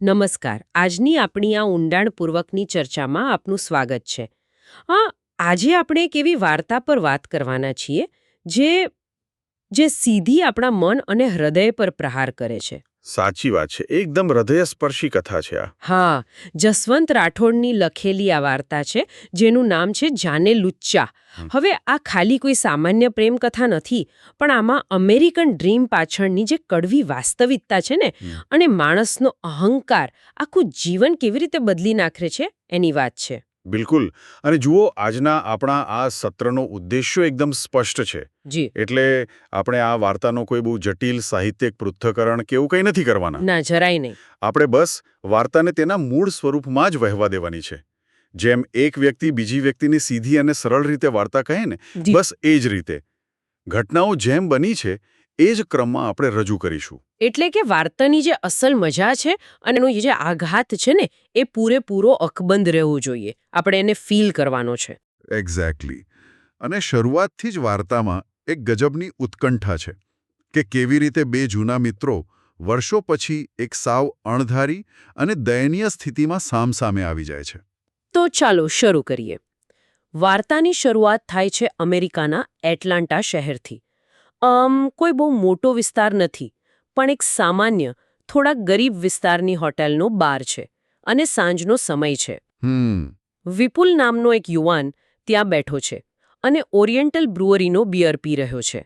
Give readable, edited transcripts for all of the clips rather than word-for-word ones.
નમસ્કાર. આજની આપણી આ ઊંડાણપૂર્વકની ચર્ચામાં આપનું સ્વાગત છે. આજે આપણે એક એવી વાર્તા પર વાત કરવાના છીએ જે જે સીધી આપણા મન અને હૃદય પર પ્રહાર કરે છે. સાચી વાત છે. એકદમ હૃદયસ્પર્શી કથા છે આ. હા, જસવંત રાઠોડની લખેલી આ વાર્તા છે જેનું નામ છે જાને લુચ્ચા. હમ. હવે આ ખાલી કોઈ સામાન્ય પ્રેમ કથા નથી, પણ આમાં અમેરિકન ડ્રીમ પાછળની જે કડવી વાસ્તવિકતા છે ને, હમ. અને માણસનો અહંકાર આખું જીવન કેવી રીતે બદલી નાખે છે એની વાત છે. બિલકુલ. અને જુઓ, આજના આપણા આ સત્રનો ઉદ્દેશ્ય એકદમ સ્પષ્ટ છે. જી. એટલે આપણે આ વાર્તાનો કોઈ બહુ જટિલ સાહિત્યિક પૃથ્થકરણ કે એવું કંઈ નથી કરવાના. ના, જરાય નહીં. આપણે બસ વાર્તાને તેના મૂળ સ્વરૂપમાં જ વહેવા દેવાની છે. જેમ એક વ્યક્તિ બીજી વ્યક્તિની સીધી અને સરળ રીતે વાર્તા કહે ને, જી. બસ એ જ રીતે ઘટનાઓ જેમ બની છે એ જ ક્રમમાં આપણે રજૂ કરીશું. એટલે કે વાર્તાની જે અસલ મજા છે અને એનો જે આઘાત છે ને, એ પૂરેપૂરો અકબંધ રહેવો જોઈએ. આપણે એને ફીલ કરવાનો છે. એક્ઝેક્ટલી. અને શરૂઆતથી જ વાર્તામાં એક ગજબની ઉત્કંઠા છે કે કેવી રીતે બે જૂના મિત્રો વર્ષો પછી એક સાવ અણધારી અને દયનીય સ્થિતિમાં સામસામે આવી જાય છે. તો ચાલો શરૂ કરીએ. વાર્તાની શરૂઆત થાય છે અમેરિકાના એટલાન્ટા શહેરથી. કોઈ બહુ મોટો વિસ્તાર નથી, પણ એક સામાન્ય, થોડા ગરીબ વિસ્તારની હોટેલનો બાર છે અને સાંજનો સમય છે. વિપુલ નામનો એક યુવાન ત્યાં બેઠો છે અને ઓરિએન્ટલ બ્રુઅરીનો બિયર પી રહ્યો છે.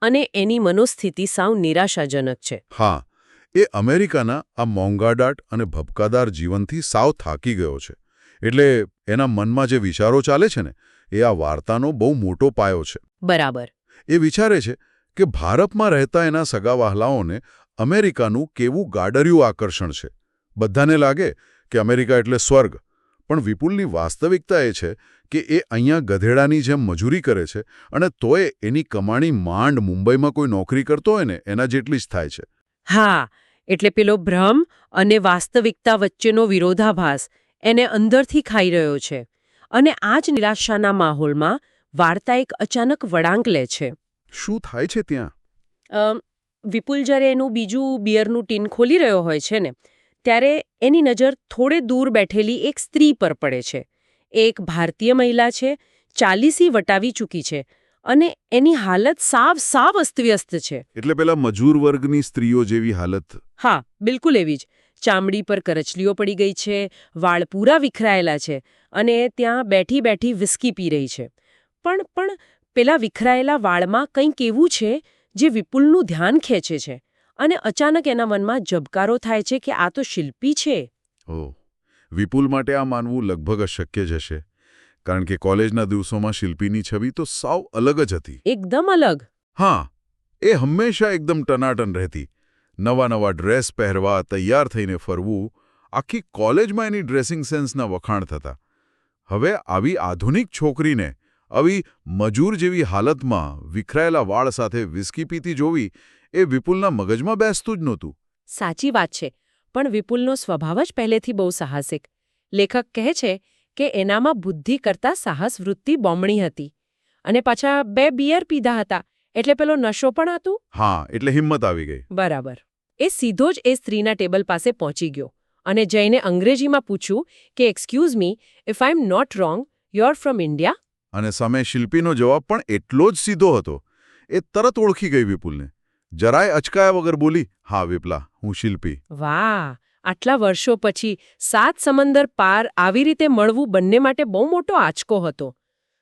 અને એની મનોસ્થિતિ સાવ નિરાશાજનક છે. હા, એ અમેરિકાના આ મોંઘાદાટ અને ભબકાદાર જીવનથી સાવ થાકી ગયો છે. એટલે એના મનમાં જે વિચારો ચાલે છે ને, એ આ વાર્તાનો બહુ મોટો પાયો છે. બરાબર. એ વિચારે છે કે ભારતમાં રહેતા એના સગાવહાલાઓને અમેરિકાનું કેવું ગાડરિયું આકર્ષણ છે. બધાને લાગે કે અમેરિકા એટલે સ્વર્ગ, પણ વિપુલની વાસ્તવિકતા એ છે કે એ અહીંયા ગધેડાની જેમ મજૂરી કરે છે અને તોય એની કમાણી માંડ મુંબઈમાં કોઈ નોકરી કરતો હોય ને એના જેટલી જ થાય છે. હા, એટલે પેલો ભ્રમ અને વાસ્તવિકતા વચ્ચેનો વિરોધાભાસ એને અંદરથી ખાઈ રહ્યો છે. અને આ જ નિરાશાના માહોલમાં વાર્તા એક અચાનક વળાંક લે છે. શું થાય છે ત્યાં? વિપુલ જ્યારે એનું બીજું બિયરનું ટીન ખોલી રહ્યો હોય છે ને, ત્યારે એની નજર થોડે દૂર બેઠેલી એક સ્ત્રી પર પડે છે. એક ભારતીય મહિલા છે, 40 વટાવી ચૂકી છે અને એની હાલત સાવ અસ્તવ્યસ્ત છે. એટલે પેલા મજૂર વર્ગની સ્ત્રીઓ જેવી હાલત? હા, બિલકુલ એવી જ. ચામડી પર કરચલીઓ પડી ગઈ છે, વાળ પૂરા વિખરાયેલા છે અને ત્યાં બેઠી બેઠી વિસ્કી પી રહી છે. પણ પેલા વિખરાયેલા વાળમાં કંઈક એવું છે જે વિપુલનું ધ્યાન ખેંચે છે અને અચાનક એના મનમાં ઝબકારો થાય છે કે આ તો શિલ્પી છે. ઓહ, વિપુલ માટે આ માનવું લગભગ અશક્ય જ હશે, કારણ કે કોલેજના દિવસોમાં શિલ્પીની છબી તો સાવ અલગ જ હતી. એકદમ અલગ. હા, એ હંમેશા એકદમ ટનાટન રહેતી. નવા ડ્રેસ પહેરવા, તૈયાર થઈને ફરવું, આખી કોલેજમાં એની ડ્રેસિંગ સેન્સના વખાણ થતા. હવે આવી આધુનિક છોકરીને આવી મજૂર જેવી હાલતમાં વિખરાયેલા વાળ સાથે વિસ્કી પીતી જોવી એ વિપુલના મગજમાં બેસતું જ નહોતું. સાચી વાત છે, પણ વિપુલનો સ્વભાવ જ પહેલેથી બહુ સાહસિક. લેખક કહે છે કે એનામાં બુદ્ધિ કરતાં સાહસ વૃત્તિ બમણી હતી. અને પાછા 2 બિયર પીધા હતા, એટલે પેલો નશો પણ હતું. હા, એટલે હિંમત આવી ગઈ. બરાબર. એ સીધો જ એ સ્ત્રીના ટેબલ પાસે પહોંચી ગયો અને જઈને અંગ્રેજીમાં પૂછ્યું કે excuse me, if I am not wrong, you are from India? અને સામે શિલ્પીનો જવાબ પણ એટલો જ સીધો હતો. એ તરત ઓળખી ગઈ વિપુલને. જરાય અચકાયા વગર બોલી, હા વિપલા, હું શિલ્પી. વાહ! આટલા વર્ષો પછી 7 સમંદર પાર આવી રીતે મળવું બંને માટે બહુ મોટો આંચકો હતો.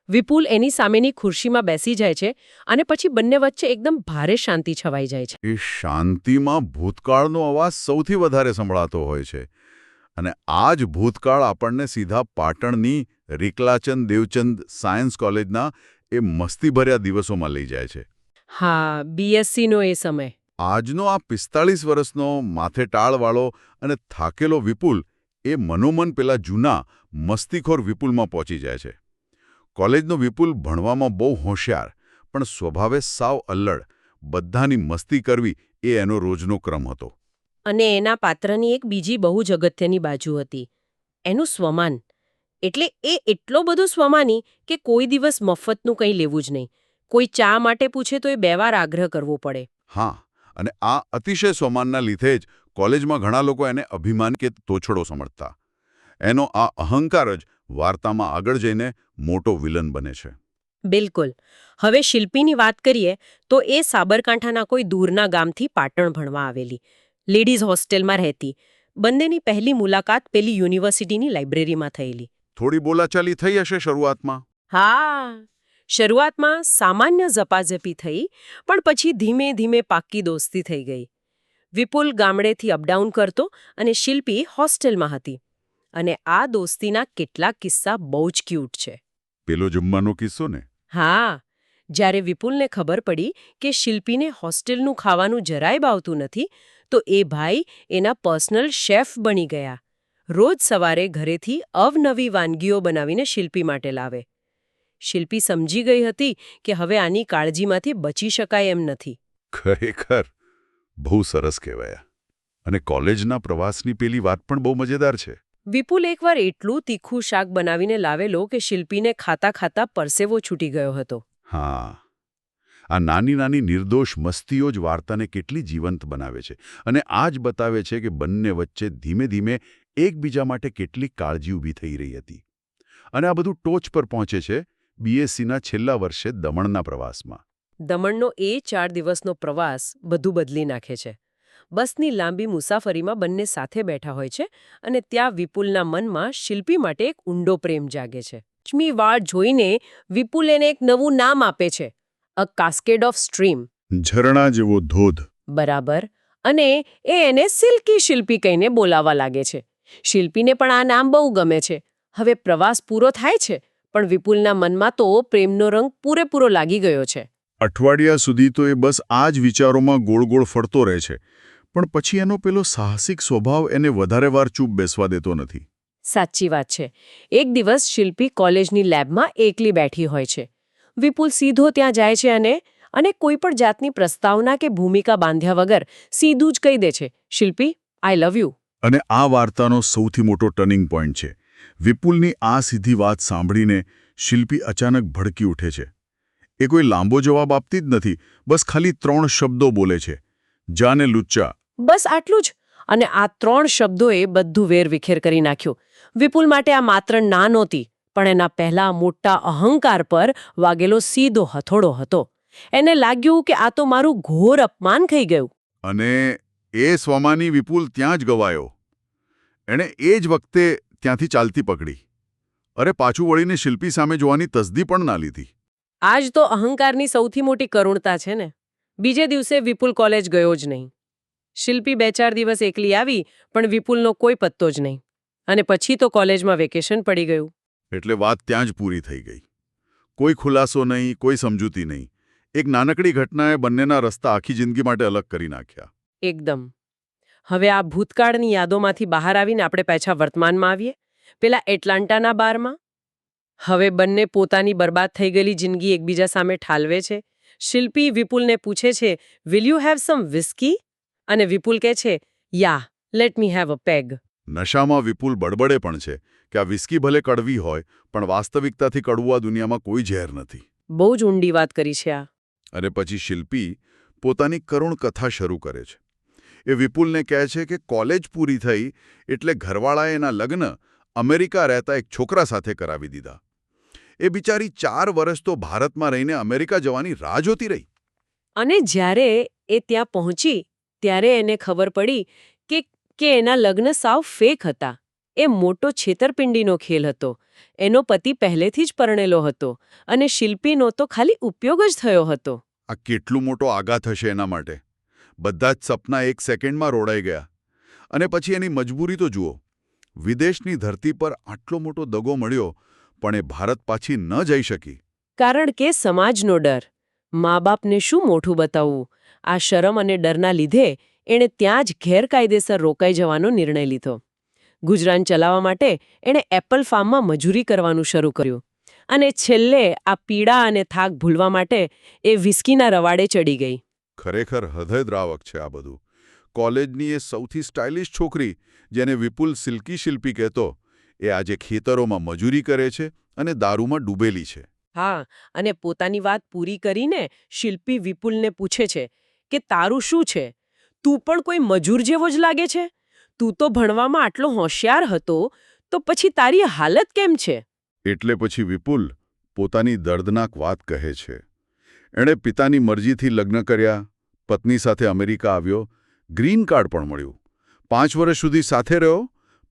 વિપુલ એની સામેની ખુરશીમાં બેસી જાય છે અને પછી બંને વચ્ચે એકદમ ભારે શાંતિ છવાઈ જાય છે. એ શાંતિમાં ભૂતકાળનો અવાજ સૌથી વધારે સંભળાતો હોય છે. અને આ જ ભૂતકાળ આપણને સીધા પાટણની રીકલાચંદ દેવચંદ સાયન્સ કોલેજના એ મસ્તીભર્યા દિવસોમાં લઈ જાય છે. હા, બીએસસીનો એ સમય. આજનો આ 45 વર્ષનો માથે ટાળવાળો અને થાકેલો વિપુલ એ મનોમન પેલા જૂના મસ્તીખોર વિપુલમાં પહોંચી જાય છે. કોલેજનો વિપુલ ભણવામાં બહુ હોશિયાર, પણ સ્વભાવે સાવ અલ્લડ. બધાની મસ્તી કરવી એ એનો રોજનો ક્રમ હતો. અને એના પાત્રની એક બીજી બહુ જ અગત્યની બાજુ હતી, એનું સ્વમાન. એટલે એ એટલો બધો સ્વમાની કે કોઈ દિવસ મફતનું કંઈ લેવું જ નહીં. કોઈ ચા માટે પૂછે તો એ 2 વાર આગ્રહ કરવો પડે. હા, અને આ અતિશય સ્વમાનના લીધે જ કોલેજમાં ઘણા લોકો એને અભિમાન કે તોછડો સમજતા. એનો આ અહંકાર જ વાર્તામાં આગળ જઈને મોટો વિલન બને છે. બિલકુલ. હવે શિલ્પીની વાત કરીએ તો એ સાબરકાંઠાના કોઈ દૂરના ગામથી પાટણ ભણવા આવેલી, લેડીઝ હોસ્ટેલમાં રહેતી. બંનેની પહેલી મુલાકાત પેલી યુનિવર્સિટીની લાઇબ્રેરીમાં થયેલી. થોડી બોલાચાલી થઈ હશે શરૂઆતમાં. હા, શરૂઆતમાં સામાન્ય ઝપાઝપી થઈ, પણ પછી ધીમે ધીમે પાક્કી દોસ્તી થઈ ગઈ. વિપુલ ગામડેથી અપડાઉન કરતો અને શિલ્પી હોસ્ટેલમાં હતી. અને આ દોસ્તીના કેટલાક કિસ્સા બહુ જ ક્યુટ છે. પેલો જમવાનો કિસ્સો ને? હા, જ્યારે વિપુલને ખબર પડી કે શિલ્પીને હોસ્ટેલનું ખાવાનું જરાય ભાવતું નથી, તો એ ભાઈ એના પર્સનલ શેફ બની ગયા. રોજ સવારે ઘરેથી અવનવી વાનગીઓ બનાવીને શિલ્પી માટે લાવે. શિલ્પી સમજી ગઈ હતી કે હવે આની કાળજીમાંથી બચી શકાય એમ નથી. ખરેખર બહુ સરસ કહેવાય. અને કોલેજના પ્રવાસની પેલી વાત પણ બહુ મજેદાર છે. વિપુલ એકવાર એટલું તીખું શાક બનાવીને લાવેલો કે શિલ્પીને ખાતા ખાતા પરસેવો છૂટી ગયો હતો. હા, આ નાની નાની નિર્દોષ મસ્તીઓ જ વાર્તાને કેટલી જીવંત બનાવે છે અને આ જ બતાવે છે કે બંને વચ્ચે ધીમે ધીમે એકબીજા માટે કેટલી કાળજી ઊભી થઈ રહી હતી. અને આ બધું ટોચ પર પહોંચે છે બીએસસીના છેલ્લા વર્ષે દમણના પ્રવાસમાં. દમણનો એ 4 દિવસનો પ્રવાસ બધું બદલી નાખે છે. બસની લાંબી મુસાફરીમાં બંને સાથે બેઠા હોય છે અને ત્યાં વિપુલના મનમાં શિલ્પી માટે એક ઊંડો પ્રેમ જાગે છે. લક્ષ્મી વાળ જોઈને વિપુલ એને એક નવું નામ આપે છે, અ કાસ્કેડ ઓફ સ્ટ્રીમ. ઝરણા જેવો ધોધ. બરાબર. અને એ એને સિલ્કી શિલ્પી કહીને બોલાવવા લાગે છે. શિલ્પીને પણ આ નામ બહુ ગમે છે. હવે પ્રવાસ પૂરો થાય છે, પણ વિપુલના મનમાં તો પ્રેમનો રંગ પૂરેપૂરો લાગી ગયો છે. અઠવાડિયા સુધી તો એ બસ આ જ વિચારોમાં ગોળ ગોળ ફરતો રહે છે, પણ પછી એનો પેલો સાહસિક સ્વભાવ એને વધારે વાર ચૂપ બેસવા દેતો નથી. સાચી વાત છે. એક દિવસ શિલ્પી કોલેજની લેબમાં એકલી બેઠી હોય છે. વિપુલ સીધો ત્યાં જાય છે અને કોઈ પણ જાતની પ્રસ્તાવના કે ભૂમિકા બાંધ્યા વગર સીધું જ કહી દે છે, શિલ્પી, આઈ લવ યુ. અને આ વાર્તાનો સૌથી મોટો ટર્નિંગ પોઈન્ટ છે. વિપુલની આ સીધી વાત સાંભળીને શિલ્પી અચાનક ભડકી ઉઠે છે. એ કોઈ લાંબો જવાબ આપતી જ નથી, બસ ખાલી 3 શબ્દો બોલે છે, જાને લુચ્ચા. બસ આટલું જ. અને આ 3 શબ્દોએ બધું વેરવિખેર કરી નાખ્યું. વિપુલ માટે આ માત્ર ના નહોતી, પણ એના પહેલા મોટા અહંકાર પર વાગેલો સીધો હથોડો હતો. એને લાગ્યું કે આ તો મારું ઘોર અપમાન થઈ ગયું. અને એ સ્વમાની વિપુલ ત્યાં જ ગવાયો. એણે એ જ વખતે ત્યાંથી ચાલતી પકડી. અરે પાછું વળીને શિલ્પી સામે જોવાની તસદી પણ ના લીધી. આ જ તો અહંકારની સૌથી મોટી કરુણતા છે ને. બીજે દિવસે વિપુલ કોલેજ ગયો જ નહીં. શિલ્પી 2-4 દિવસ એકલી આવી, પણ વિપુલનો કોઈ પત્તો જ નહીં. અને પછી તો કોલેજમાં વેકેશન પડી ગયું. એટલે વાત ત્યાં જ પૂરી થઈ ગઈ. કોઈ ખુલાસો નહીં, કોઈ સમજૂતી નહીં. એક નાનકડી ઘટનાએ બંનેના રસ્તા આખી જિંદગી માટે અલગ કરી નાખ્યા. એકદમ. હવે આ ભૂતકાળની યાદોમાંથી બહાર આવીને આપણે પાછા વર્તમાનમાં આવીએ, પેલા એટલાન્ટાના બારમાં. હવે બંને પોતાની બરબાદ થઈ ગયેલી જિંદગી એકબીજા સામે ઠાલવે છે. શિલ્પી વિપુલને પૂછે છે, will you have some whisky? અને વિપુલ કહે છે, yeah, let me have a peg. નશામાં વિપુલ બડબડે પણ છે કે આ વિસ્કી ભલે કડવી હોય, પણ વાસ્તવિકતાથી કડવું આ દુનિયામાં કોઈ ઝેર નથી. બહુ જ ઊંડી વાત કરી છે આ. અને પછી શિલ્પી પોતાની કરુણ કથા શરૂ કરે છે. એ વિપુલને કહે છે કે કોલેજ પૂરી થઈ એટલે ઘરવાળાએ એના લગ્ન અમેરિકા રહેતા એક છોકરા સાથે કરાવી દીધા. એ બિચારી 4 વર્ષ તો ભારતમાં રહીને અમેરિકા જવાની રાહ જોતી રહી. અને જ્યારે એ ત્યાં પહોંચી ત્યારે એને ખબર પડી કે એના લગ્ન સાવ ફેક હતા. એ મોટો છેતરપિંડીનો ખેલ હતો. એનો પતિ પહેલેથી જ પરણેલો હતો અને શિલ્પીનો તો ખાલી ઉપયોગ જ થયો હતો. આ કેટલું મોટો આઘાત હશે એના માટે. બધા જ સપના એક સેકન્ડમાં રોડાઈ ગયા. અને પછી એની મજબૂરી તો જુઓ. વિદેશની ધરતી પર આટલો મોટો દગો મળ્યો, પણ એ ભારત પાછી ન જઈ શકી. કારણ કે સમાજનો ડર. મા બાપને શું મોઢું બતાવવું? આ શરમ અને ડરના લીધે એણે ત્યાં જ ગેરકાયદેસર રોકાઈ જવાનો નિર્ણય લીધો. ગુજરાન ચલાવવા માટે એણે એપલ ફાર્મમાં મજૂરી કરવાનું શરૂ કર્યું. અને છેલ્લે આ પીડા અને થાક ભૂલવા માટે એ વિસ્કીના રવાડે ચડી ગઈ. ખરેખર હૃદયદ્રાવક છે આ બધું. કોલેજની એ સૌથી સ્ટાઇલિશ છોકરી, જેને વિપુલ સિલ્કી શિલ્પી કહેતો, એ આજે ખેતરોમાં મજૂરી કરે છે અને દારૂમાં ડૂબેલી છે. હા, અને પોતાની વાત પૂરી કરીને શિલ્પી વિપુલને પૂછે છે કે તારું શું છે, તું પણ કોઈ મજૂર જેવો જ લાગે છે, તું તો ભણવામાં આટલો હોશિયાર હતો તો પછી તારી હાલત કેમ છે? એટલે પછી વિપુલ પોતાની દર્દનાક વાત કહે છે. એણે પિતાની મરજીથી લગ્ન કર્યા, પત્ની સાથે અમેરિકા આવ્યો, ગ્રીન કાર્ડ પણ મળ્યું, 5 વર્ષ સુધી સાથે રહ્યો,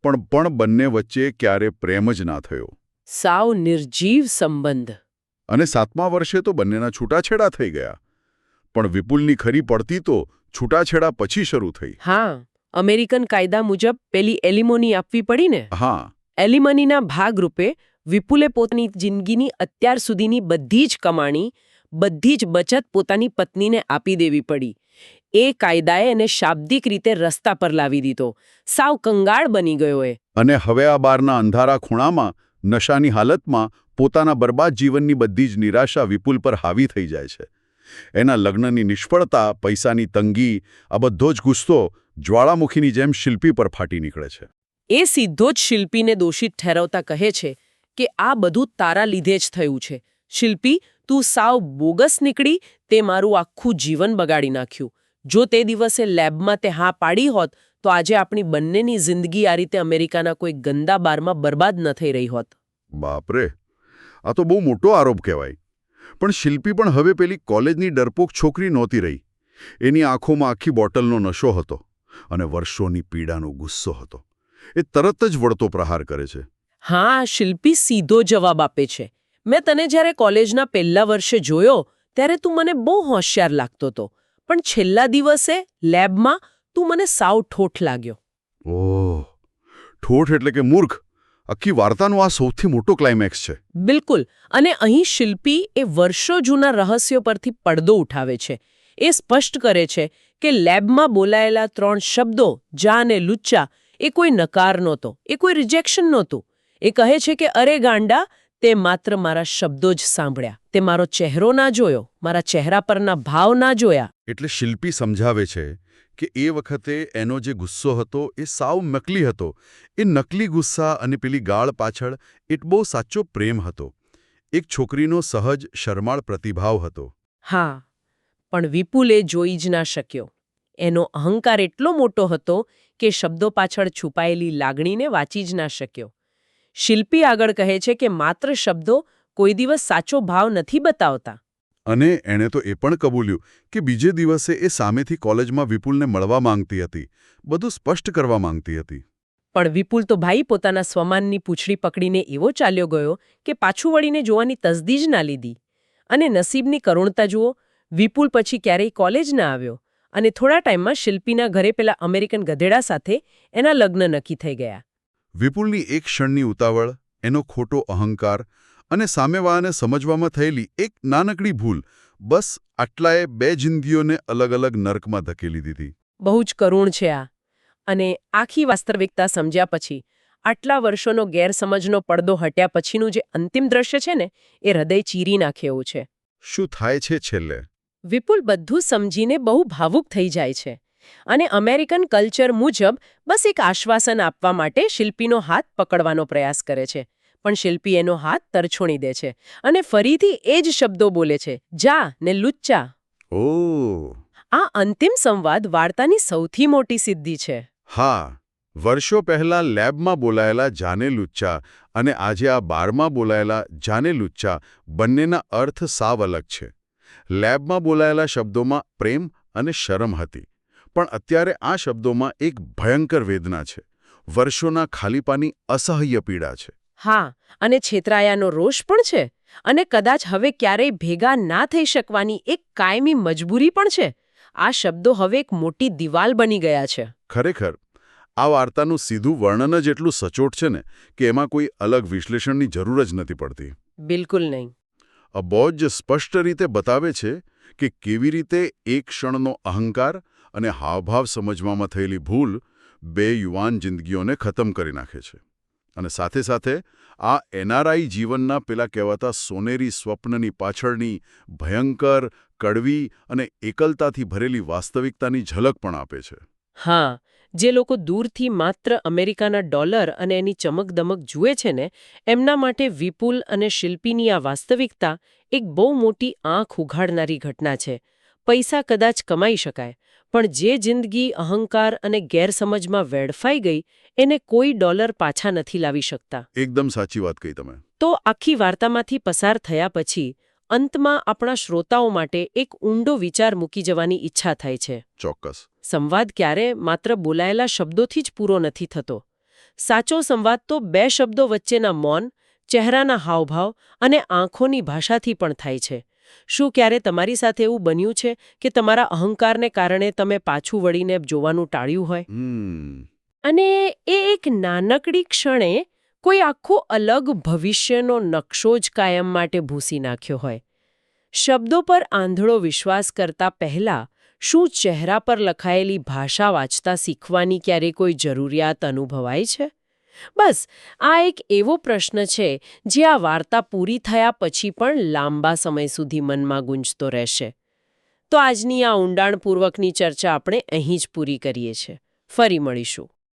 પણ બંને વચ્ચે ક્યારે પ્રેમ જ ના થયો. સાવ નિર્જીવ સંબંધ. અને 7મા વર્ષે તો બંનેના છૂટાછેડા થઈ ગયા. પણ વિપુલની ખરી પડતી તો છૂટાછેડા પછી શરૂ થઈ. હા, અમેરિકન કાયદા મુજબ પેલી એલિમોની આપવી પડી ને. હા, એલિમનીના ભાગરૂપે વિપુલે પોતાની જિંદગીની અત્યાર સુધીની બધી જ કમાણી, બધી જ બચત પોતાની પત્નીને આપી દેવી પડી. એ કાયદાએ એને શાબ્દિક રીતે રસ્તા પર લાવી દીધો. સાવ કંગાળ બની ગયો એ. અને હવે આ બારના અંધારા ખૂણામાં નશાની હાલતમાં પોતાના બરબાદ જીવનની બધી જ નિરાશા વિપુલ પર હાવી થઈ જાય છે. એના લગ્નની નિષ્ફળતા, પૈસાની તંગી, આ બધો જ ગુસ્સો જ્વાળામુખીની જેમ શિલ્પી પર ફાટી નીકળે છે. એ સીધો જ શિલ્પીને દોષિત ઠેરવતા કહે છે કે આ બધું તારા લીધે જ થયું છે. શિલ્પી, તું સાવ બોગસ નીકળી, તે મારું આખું જીવન બગાડી નાખ્યું. જો તે દિવસે લેબમાં તે હા પાડી હોત તો આજે આપણી બંનેની જિંદગી આ રીતે અમેરિકાના કોઈ ગંદા બારમાં બરબાદ ન થઈ રહી હોત. બાપરે, આ તો બહુ મોટો આરોપ કહેવાય. પણ શિલ્પી પણ હવે પેલી કોલેજની ડરપોક છોકરી નહોતી રહી. એની આંખોમાં આખી બોટલનો નશો હતો અને વર્ષોની પીડાનો ગુસ્સો હતો. એ તરત જ વળતો પ્રહાર કરે છે. હા, શિલ્પી સીધો જવાબ આપે છે. મેં તને જ્યારે કોલેજના પહેલા વર્ષે જોયો ત્યારે તું મને બહુ હોશિયાર લાગતો હતો, પણ છેલ્લા દિવસે લેબમાં તું મને સાવ ઠોઠ લાગ્યો. ઓહ, ઠોઠ એટલે કે મૂર્ખ. આખી વાર્તાનો આ સૌથી મોટો ક્લાઇમેક્સ છે. બિલકુલ. અને અહીં શિલ્પી એ વર્ષો જૂના રહસ્યો પરથી પડદો ઉઠાવે છે. એ સ્પષ્ટ કરે છે કે લેબમાં બોલાયેલા 3 શબ્દો, જા અને લુચ્ચા, એ કોઈ નકાર નહોતો, એ કોઈ રિજેક્શન નહોતું. એ કહે છે કે અરે ગાંડા, તે માત્ર મારા શબ્દો જ સાંભળ્યા, તે મારો ચહેરો ના જોયો, મારા ચહેરા પરના ભાવ ના જોયા. એટલે શિલ્પી સમજાવે છે કે એ વખતે એનો જે ગુસ્સો હતો એ સાવ નકલી હતો. એ નકલી ગુસ્સા અને પેલી ગાળ પાછળ એક બહુ સાચો પ્રેમ હતો. એક છોકરીનો સહજ શરમાળ પ્રતિભાવ હતો. હા, પણ વિપુલ એ જોઈ જ ના શક્યો. એનો અહંકાર એટલો મોટો હતો કે શબ્દો પાછળ છુપાયેલી લાગણીને વાંચી જ ના શક્યો. શિલ્પી આગળ કહે છે કે માત્ર શબ્દો કોઈ દિવસ સાચો ભાવ નથી બતાવતા. અને એણે તો એ પણ કબૂલ્યું કે બીજે દિવસે એ સામેથી કોલેજમાં વિપુલને મળવા માંગતી હતી, બધું સ્પષ્ટ કરવા માંગતી હતી. પણ વિપુલ તો ભાઈ પોતાના સ્વમાનની પૂંછડી પકડીને એવો ચાલ્યો ગયો કે પાછું વળીને જોવાની તસદી જ ના લીધી. અને નસીબની કરુણતા જુઓ, વિપુલ પછી ક્યારેય કોલેજ ના આવ્યો અને થોડા ટાઈમમાં શિલ્પીના ઘરે પેલા અમેરિકન ગધેડા સાથે એના લગ્ન નક્કી થઈ ગયા. વિપુલની એક ક્ષણની ઉતાવળ, એનો ખોટો અહંકાર અને સામેવાળાને સમજવામાં થયેલી એક નાનકડી ભૂલ, બસ આટલાએ 2 જિંદગીઓને અલગ અલગ નર્કમાં ધકેલી દીધી. બહુ જ કરુણ છે આ. અને આખી વાસ્તવિકતા સમજ્યા પછી, આટલા વર્ષોનો ગેરસમજનો પડદો હટ્યા પછીનું જે અંતિમ દ્રશ્ય છે ને, એ હૃદય ચીરી નાખે એવું છે. શું થાય છે છેલ્લે? વિપુલ બધું સમજીને બહુ ભાવુક થઈ જાય છે અને અમેરિકન કલ્ચર મુજબ બસ એક આશ્વાસન આપવા માટે શિલ્પીનો હાથ પકડવાનો પ્રયાસ કરે છે. પણ શિલ્પી એનો હાથ તરછોડી દે છે અને ફરીથી એ જ શબ્દો બોલે છે, જા ને લુચ્ચા. ઓહ! આ અંતિમ સંવાદ વાર્તાની સૌથી મોટી સિદ્ધિ છે. હા, વર્ષો પહેલા લેબમાં બોલાયેલા જાને લુચ્ચા અને આજે આ બારમાં બોલાયેલા જાને લુચ્ચા બંનેના અર્થ સાવ અલગ છે. લેબમાં બોલાયેલા શબ્દોમાં પ્રેમ અને શરમ હતી, પણ અત્યારે આ શબ્દોમાં એક ભયંકર વેદના છે, વર્ષોના ખાલીપાની અસહ્ય પીડા છે. હા, અને છેતરાયાનો રોષ પણ છે અને કદાચ હવે ક્યારેય ભેગા ના થઈ શકવાની એક કાયમી મજબૂરી પણ છે. આ શબ્દો હવે એક મોટી દિવાલ બની ગયા છે. ખરેખર, આ વાર્તાનું સીધું વર્ણન જ એટલું સચોટ છે ને કે એમાં કોઈ અલગ વિશ્લેષણની જરૂર જ નથી પડતી. બિલકુલ નહીં. આ બહુ જ સ્પષ્ટ રીતે બતાવે છે કે કેવી રીતે એક ક્ષણનો અહંકાર અને હાવભાવ સમજવામાં થયેલી ભૂલ 2 યુવાન જિંદગીઓને ખતમ કરી નાખે છે. અને સાથે સાથે આ એનઆરઆઈ જીવનના પેલા કહેવાતા સોનેરી સ્વપ્નની પાછળની ભયંકર, કડવી અને એકલતાથી ભરેલી વાસ્તવિકતાની ઝલક પણ આપે છે. હા, જે લોકો દૂરથી માત્ર અમેરિકાના ડોલર અને એની ચમકદમક જુએ છે ને, એમના માટે વિપુલ અને શિલ્પીની આ વાસ્તવિકતા એક બહુ મોટી આંખ ઉઘાડનારી ઘટના છે. પૈસા કદાચ કમાઈ શકાય, પણ જે જિંદગી અહંકાર અને ગેરસમજમાં વેડફાઈ ગઈ એને કોઈ ડોલર પાછા નથી લાવી શકતા. એકદમ સાચી વાત કહી તમે. તો આખી વાર્તામાંથી પસાર થયા પછી અંતમાં આપણા શ્રોતાઓ માટે એક ઊંડો વિચાર મૂકી જવાની ઈચ્છા થાય છે. ચોક્કસ. સંવાદ ક્યારે માત્ર બોલાયેલા શબ્દોથી જ પૂરો નથી થતો. સાચો સંવાદ તો બે શબ્દો વચ્ચેના મૌન, ચહેરાના હાવભાવ અને આંખોની ભાષાથી પણ થાય છે. શું ક્યારે તમારી સાથે એવું બન્યું છે કે તમારા અહંકારને કારણે તમે પાછું વળીને જોવાનું ટાળ્યું હોય? અને એ એક નાનકડી ક્ષણે કોઈ આખો અલગ ભવિષ્યનો નકશો જ કાયમ માટે ભૂંસી નાખ્યો હોય. શબ્દો પર આંધળો વિશ્વાસ કરતા પહેલા શું ચહેરા પર લખાયેલી ભાષા વાંચતા શીખવાની ક્યારે કોઈ જરૂરિયાત અનુભવાય છે? બસ આ એક એવો પ્રશ્ન છે જે આ વાર્તા પૂરી થયા પછી પણ લાંબા સમય સુધી મનમાં ગુંજતો રહેશે. તો આજની આ ઊંડાણપૂર્વકની ચર્ચા આપણે અહીં જ પૂરી કરીએ છીએ. ફરી મળીશું.